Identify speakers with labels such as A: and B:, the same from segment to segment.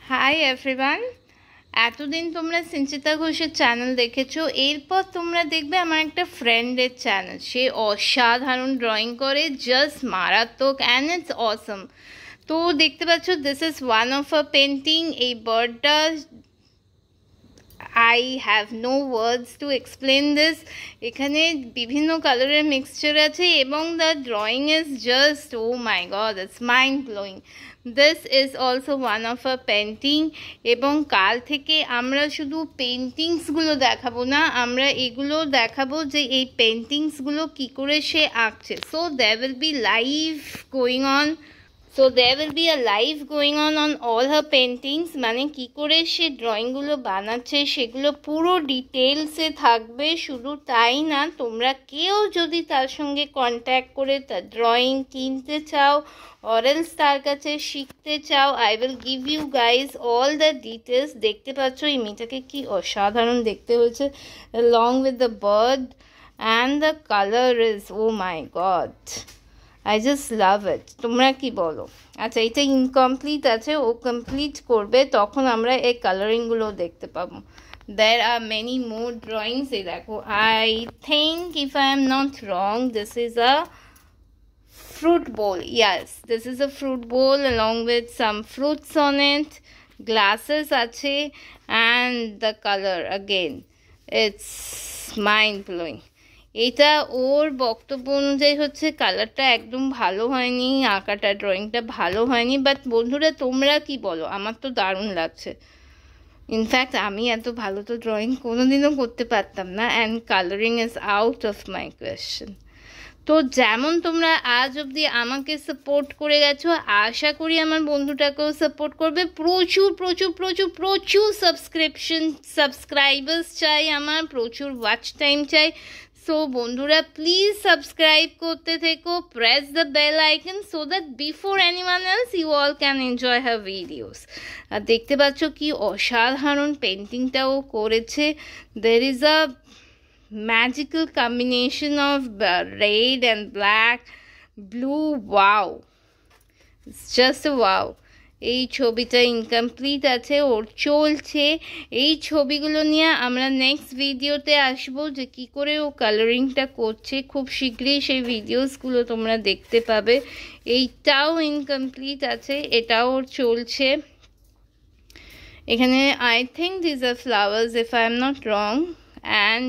A: Hi everyone, এতদিন তোমরা সিঞ্চিতা ঘোষের চ্যানেল দেখেছো, এরপর তোমরা দেখবে আমার একটা ফ্রেন্ডের চ্যানেল। সে অসাধারণ ড্রয়িং করে, জাস্ট মারাত্মক, অ্যান্ড ইটস অসম। তো দেখতে পাচ্ছ, this is one of a painting. এই বার্ডটা I have no words to explain this. এখানে বিভিন্ন কালারের মিক্সচার আছে এবং the drawing is just, oh my god, it's mind blowing. This is also one of a painting. এবং কাল থেকে আমরা শুধু পেন্টিংসগুলো দেখাবো না, আমরা এগুলো দেখাবো যে এই পেন্টিংসগুলো কী করে সে আঁকছে। So there will be live going on. So there will be a live going on all her paintings. মানে কি করে সে ড্রয়িংগুলো বানাচ্ছে সেগুলো পুরো ডিটেলসে থাকবে। শুধু তাই না, তোমরা কেউ যদি তার সঙ্গে কন্ট্যাক্ট করে তার ড্রয়িং কিনতে চাও অরেলস তার কাছে শিখতে চাও, I will give you guys all the details. দেখতে পাচ্ছ এই মেয়েটাকে কি অসাধারণ দেখতে হয়েছে, along with the bird and the color is, oh my god, I just love it. তোমরা কি বলো? আচ্ছা, এটা ইনকমপ্লিট আছে, ও কমপ্লিট করবে তখন আমরা এই কালারিংগুলো দেখতে পাবো। There are many more drawings. এই দেখো, I think if I am not wrong, this is a fruit bowl. Yes, this is a fruit bowl along with some fruits on it. Glasses আছে, and the color again, it's mind blowing. এটা ওর বক্তব্য অনুযায়ী হচ্ছে কালারটা একদম ভালো হয়নি, আঁকাটা ড্রয়িংটা ভালো হয়নি। বাট বন্ধুরা, তোমরা কি বলো? আমার তো দারুণ লাগছে। ইনফ্যাক্ট আমি এত ভালো তো ড্রয়িং কোনোদিনও করতে পারতাম না, and colouring is out of my question. তো যেমন তোমরা আজ অবধি আমাকে সাপোর্ট করে গেছো, আশা করি আমার বন্ধুটাকেও সাপোর্ট করবে। প্রচুর প্রচুর প্রচুর প্রচুর সাবস্ক্রাইবার্স চাই, আমার প্রচুর ওয়াচ টাইম চাই। সো বন্ধুরা, প্লিজ সাবস্ক্রাইব করতে থেকো, press the bell icon so that before anyone else you all can enjoy her videos. আর দেখতে পাচ্ছ কি অসাধারণ পেন্টিংটাও করেছে। There is a magical combination of red and black, blue. Wow, it's just a wow. এই ছবিটা ইনকমপ্লিট আছে, ওর চলছে। এই ছবিগুলো নিয়ে আমরা নেক্সট ভিডিওতে আসবো যে কি করে ও কালারিংটা করছে। খুব শীঘ্রই সেই ভিডিওসগুলো তোমরা দেখতে পাবে। এইটাও ইনকমপ্লিট আছে, এটাও ওর চলছে। এখানে I think this are flowers, if I am not wrong, and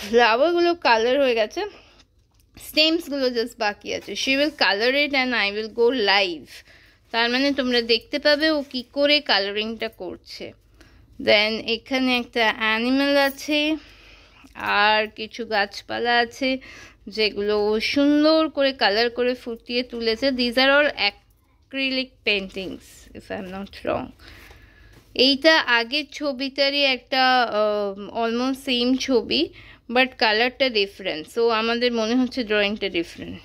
A: ফ্লাওয়ারগুলো কালার হয়ে গেছে, স্টেমসগুলো জাস্ট বাকি আছে। She will colour it and I will go live. তার মানে তোমরা দেখতে পাবে ও কী করে কালারিংটা করছে। দেন এখানে একটা অ্যানিমেল আছে, আর কিছু গাছপালা আছে যেগুলো ও সুন্দর করে কালার করে ফুটিয়ে তুলেছে। These are all acrylic paintings, if I am not রং। এইটা আগের ছবিটারই একটা অলমোস্ট সেম ছবি, বাট কালারটা ডিফারেন্ট। সো আমাদের মনে হচ্ছে ড্রয়িংটা ডিফারেন্ট।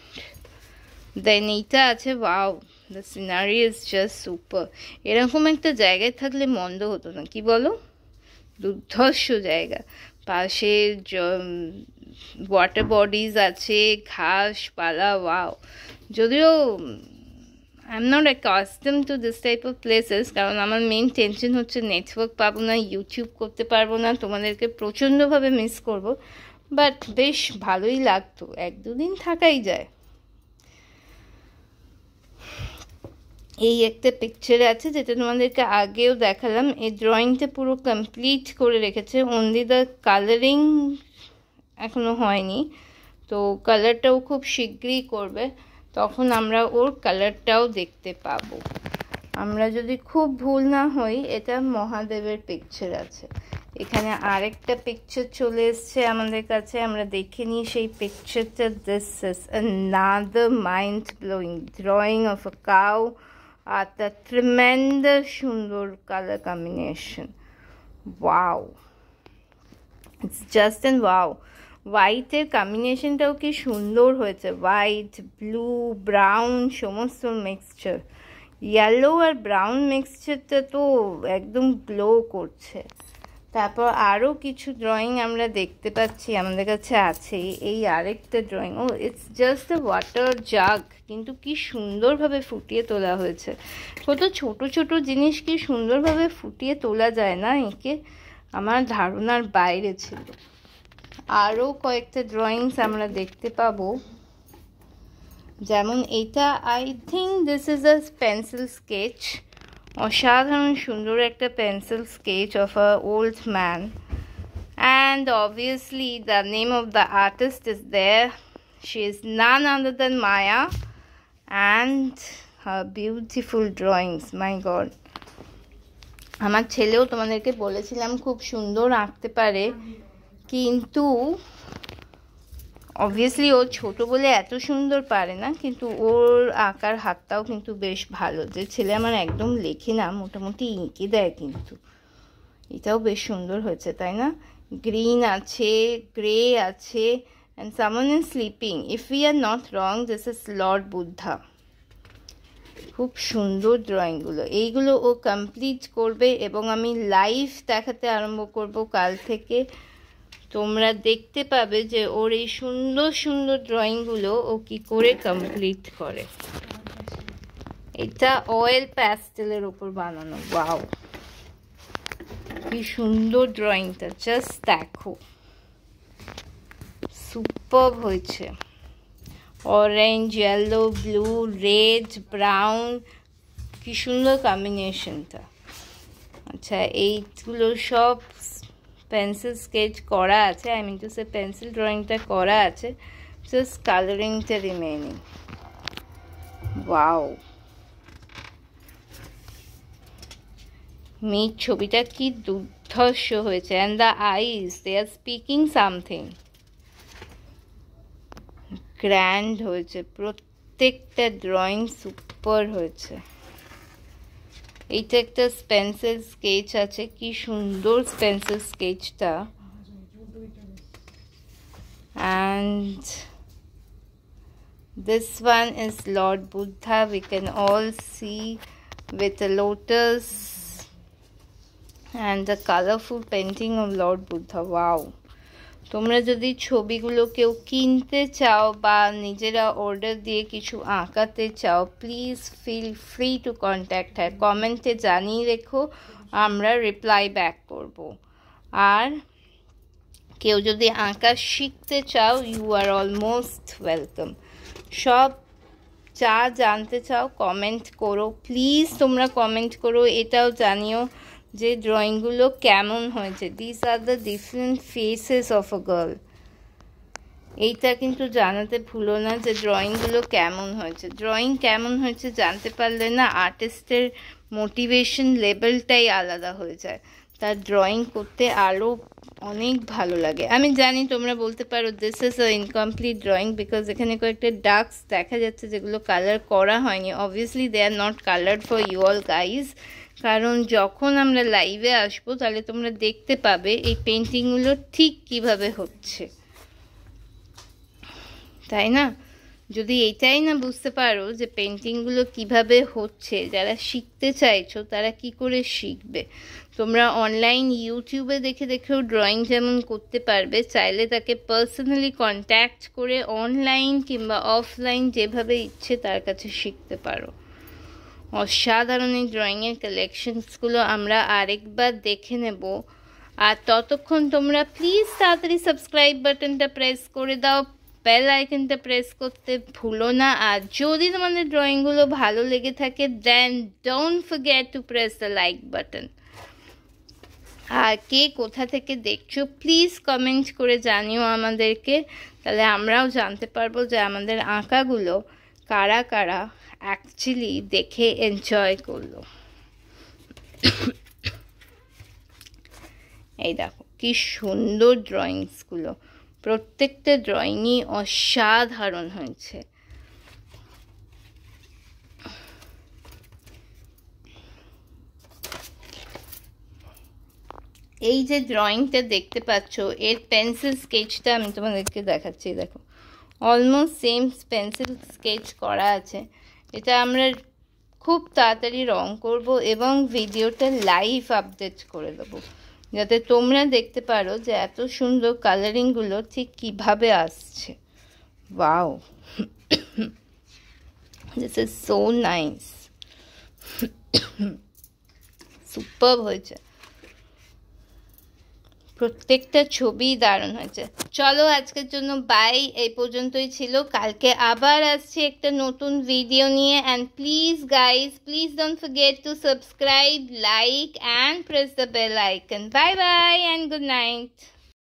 A: দেন এইটা আছে, wow, the scenery is just super. এরকম একটা জায়গায় থাকলে মন্দ হতো না, কি বলো? দুর্ধর্ষ জায়গা, পাশে ওয়াটার বডিজ আছে, ঘাস পালা, ওয়াও। যদিও I am not accustomed to this type of places, কারণ আমার মেন টেনশন হচ্ছে নেটওয়ার্ক পাবো না, ইউটিউব করতে পারবো না, তোমাদেরকে প্রচণ্ডভাবে মিস করব। বাট বেশ ভালোই লাগতো, এক দুদিন থাকাই যায়। এই একটা পিকচার আছে যেটা তোমাদেরকে আগেও দেখালাম। এই ড্রয়িংটা পুরো কমপ্লিট করে রেখেছে, অনলি দ্য কালারিং এখনও হয়নি। তো কালারটাও খুব শীঘ্রই করবে, তখন আমরা ওর কালারটাও দেখতে পাবো। আমরা যদি খুব ভুল না হই, এটা মহাদেবের পিকচার আছে। এখানে আরেকটা পিকচার চলে এসছে আমাদের কাছে, আমরা দেখে নিই সেই পিকচারটা। This is another mind blowing drawing of a cow, আর তার ট্রিমেন্ডাস সুন্দর colour combination. Wow, it's just and wow. হোয়াইটের কম্বিনেশনটাও কি সুন্দর হয়েছে, হোয়াইট, ব্লু, ব্রাউন সমস্ত মিক্সচার। ইয়েলো আর ব্রাউন মিক্সচারটা তো একদম গ্লো করছে। তারপর আরও কিছু ড্রয়িং আমরা দেখতে পাচ্ছি আমাদের কাছে আছে। এই আরেকটা drawing, oh it's just a water jug, কিন্তু কি সুন্দরভাবে ফুটিয়ে তোলা হয়েছে। কত ছোট ছোট জিনিস কি সুন্দরভাবে ফুটিয়ে তোলা যায় না, একে আমার ধারণার বাইরে ছিল। আরও কয়েকটা ড্রয়িংস আমরা দেখতে পাবো, যেমন এইটা I think this is a pencil sketch. অসাধারণ সুন্দর একটা pencil sketch of a old man, and obviously the name of the artist is there. She is none other than Maya, and her beautiful drawings, my god. আমার ছেলেও তোমাদেরকে বলেছিলাম খুব সুন্দর আঁকতে পারে, কিন্তু অবভিয়াসলি ও ছোট বলে এত সুন্দর পারে না, কিন্তু ওর আঁকার হাতটাও কিন্তু বেশ ভালো। যে ছেলে আমার একদম লেখে না, মোটামুটি এঁকে দেয়, কিন্তু এটাও বেশ সুন্দর হয়েছে, তাই না? গ্রিন আছে, গ্রে আছে, and someone is sleeping. If we are not wrong, this is Lord Buddha. খুব সুন্দর ড্রয়িংগুলো, এইগুলো ও কমপ্লিট করবে এবং আমি লাইভ দেখাতে আরম্ভ করব কাল থেকে। তোমরা দেখতে পাবে যে ওর এই সুন্দর সুন্দর ড্রয়িংগুলো ও কি করে কমপ্লিট করে। এটা অয়েল প্যাস্টেলের ওপর বানানো, ওয়াও কি সুন্দর ড্রয়িংটা, জাস্ট দেখো, সুপারব হয়েছে। Orange, yellow, blue, red, brown, কি সুন্দর কম্বিনেশনটা। আচ্ছা, এইগুলো সব পেন্সিল স্কেচ করা আছে, I mean to say pencil ড্রয়িংটা করা আছে, জাস্ট কালারিংটা রিমেইনিং। ওয়াও, মেয়ের ছবিটা কি দুর্ধর্ষ হয়েছে, and the eyes, they are speaking something. Grand হয়েছে, প্রত্যেকটা ড্রয়িং সুপার হয়েছে। এইটা একটা পেন্সিল স্কেচ আছে, কি সুন্দর pencil স্কেচটা। and this one is Lord Buddha. We can all see with a lotus and the colorful painting of Lord Buddha. Wow, তোমরা যদি ছবিগুলো কেউ কিনতে চাও বা নিজেরা অর্ডার দিয়ে কিছু আঁকাতে চাও, please feel free to contact her. কমেন্টে জানিয়ে রেখো, আমরা রিপ্লাই ব্যাক করব। আর কেউ যদি আঁকা শিখতে চাও, ইউ আর অলমোস্ট ওয়েলকাম। সব যা জানতে চাও কমেন্ট করো, প্লিজ তোমরা কমেন্ট করো, এটাও জানিও যে ড্রয়িংগুলো কেমন হয়েছে। This are the different faces of a girl. এইটা কিন্তু জানাতে ভুলো না যে ড্রয়িংগুলো কেমন হয়েছে। ড্রয়িং কেমন হয়েছে জানতে পারলে না, আর্টিস্টের মোটিভেশন লেভেলটাই আলাদা হয়ে যায়, তার ড্রয়িং করতে আরও অনেক ভালো লাগে। আমি জানি তোমরা বলতে পারো this is a incomplete drawing, because এখানে কয়েকটা ডার্কস দেখা যাচ্ছে যেগুলো কালার করা হয়নি। Obviously they are not coloured for you all guys, কারণ যখন আমরা লাইভে আসবো তাহলে তোমরা দেখতে পাবে এই পেন্টিংগুলো ঠিক কিভাবে হচ্ছে, তাই না? যদি এইটাই না বুঝতে পারো যে পেন্টিংগুলো কিভাবে হচ্ছে, যারা শিখতে চাইছো তারা কি করে শিখবে? তোমরা অনলাইন ইউটিউবে দেখে দেখেও ড্রয়িং যেমন করতে পারবে, চাইলে তাকে পার্সোনালি কন্ট্যাক্ট করে অনলাইন কিংবা অফলাইন যেভাবে ইচ্ছে তার কাছে শিখতে পারো। অসাধারণ এই ড্রয়িংয়ের কালেকশনসগুলো আমরা আরেকবার দেখে নেব। আর ততক্ষণ তোমরা প্লিজ তাড়াতাড়ি সাবস্ক্রাইব বাটনটা প্রেস করে দাও, বেল আইকনটা প্রেস করতে ভুলো না। আর যদি তোমাদের ড্রয়িংগুলো ভালো লেগে থাকে, then don't forget to press the like button. আর কে কোথা থেকে দেখছো প্লিজ কমেন্ট করে জানিও আমাদেরকে, তাহলে আমরাও জানতে পারবো যে আমাদের আঁকাগুলো কারা কারা অ্যাকচুয়ালি দেখে এনজয় করলো। এই দেখো কি সুন্দর ড্রয়িংসগুলো, প্রত্যেকটা ড্রয়িংই অসাধারণ হয়েছে। এই যে ড্রয়িংটা দেখতে পাচ্ছ, এর পেন্সিল স্কেচটা আমি তোমাদেরকে দেখাচ্ছি। দেখো অলমোস্ট সেম পেন্সিল স্কেচ করা আছে। এটা আমরা খুব তাড়াতাড়ি রং করব এবং ভিডিওটা লাইভ আপডেট করে দেবো। যাতে তোমরা দেখতে পারো যে এত সুন্দর কালারিংগুলো ঠিক কিভাবে আসছে। Wow, this is so nice, superb হয়েছে, প্রত্যেকটা ছবি দারুণ হয়েছে। চলো আজকের জন্য বাই, এই পর্যন্তই ছিল। কালকে আবার আসছি একটা নতুন ভিডিও নিয়ে। And please guys, please don't forget to subscribe, like and press the bell icon. Bye bye and good night.